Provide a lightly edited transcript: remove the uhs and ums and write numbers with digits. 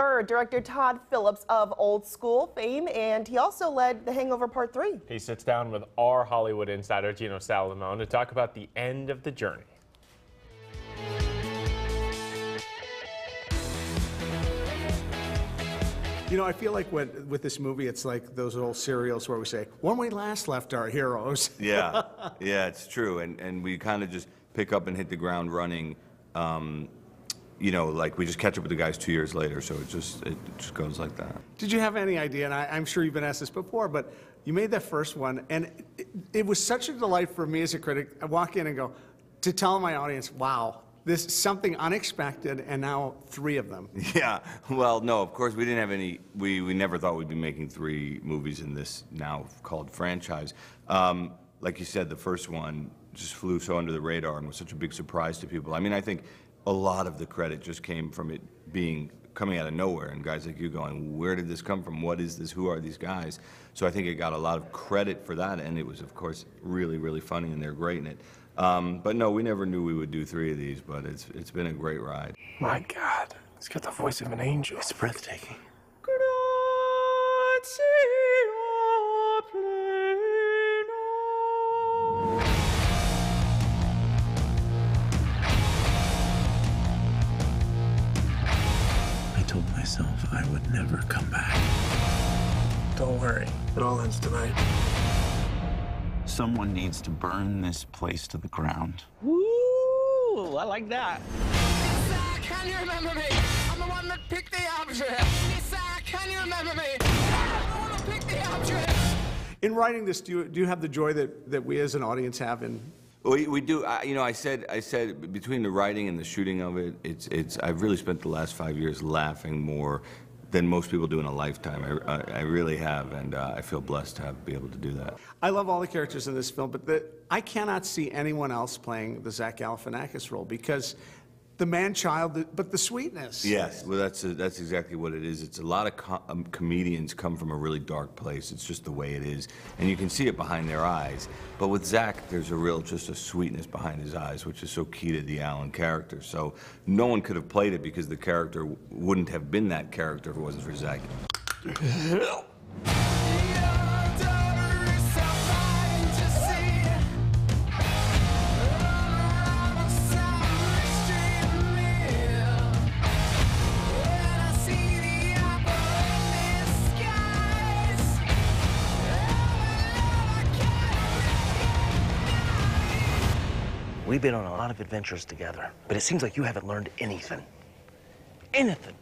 III, director Todd Phillips of Old School fame, and he also led The Hangover Part III. He sits down with our Hollywood insider, Gino Salamone, to talk about the end of the journey. You know, I feel like with this movie, it's like those old serials where we say, when we last left our heroes. Yeah, yeah, it's true. And we kind of just pick up and hit the ground running. You know, like we just catch up with the guys 2 years later, so it just goes like that. Did you have any idea, and I'm sure you've been asked this before, but you made that first one, and it was such a delight for me as a critic. I walk in and go, to tell my audience, wow, this is something unexpected, and now 3 of them. Yeah, well, no, of course, we didn't have any, we never thought we'd be making 3 movies in this now called franchise. Like you said, the first one just flew so under the radar and was such a big surprise to people. I mean, I think a lot of the credit just came from it coming out of nowhere, and guys like you going, where did this come from? What is this? Who are these guys? So I think it got a lot of credit for that, and it was, of course, really, really funny, and they're great in it. But no, we never knew we would do 3 of these, but it's been a great ride. My God, he's got the voice of an angel. It's breathtaking. I told myself I would never come back. Don't worry, it all ends tonight. Someone needs to burn this place to the ground. Ooh, I like that. Can you remember me? I'm the one that picked the object. Can you remember me? I'm the one that picked the object. In writing this, do you have the joy that we as an audience have in? We do. You know, I said between the writing and the shooting of it, I've really spent the last 5 years laughing more than most people do in a lifetime. I really have, and I feel blessed to be able to do that. I love all the characters in this film, but I cannot see anyone else playing the Zach Galifianakis role, because the man-child, but the sweetness. Yes, well, that's exactly what it is. It's a lot of comedians come from a really dark place. It's just the way it is, and you can see it behind their eyes. But with Zach, there's just a sweetness behind his eyes, which is so key to the Alan character. So no one could have played it, because the character wouldn't have been that character if it wasn't for Zach. We've been on a lot of adventures together, but it seems like you haven't learned anything. Anything.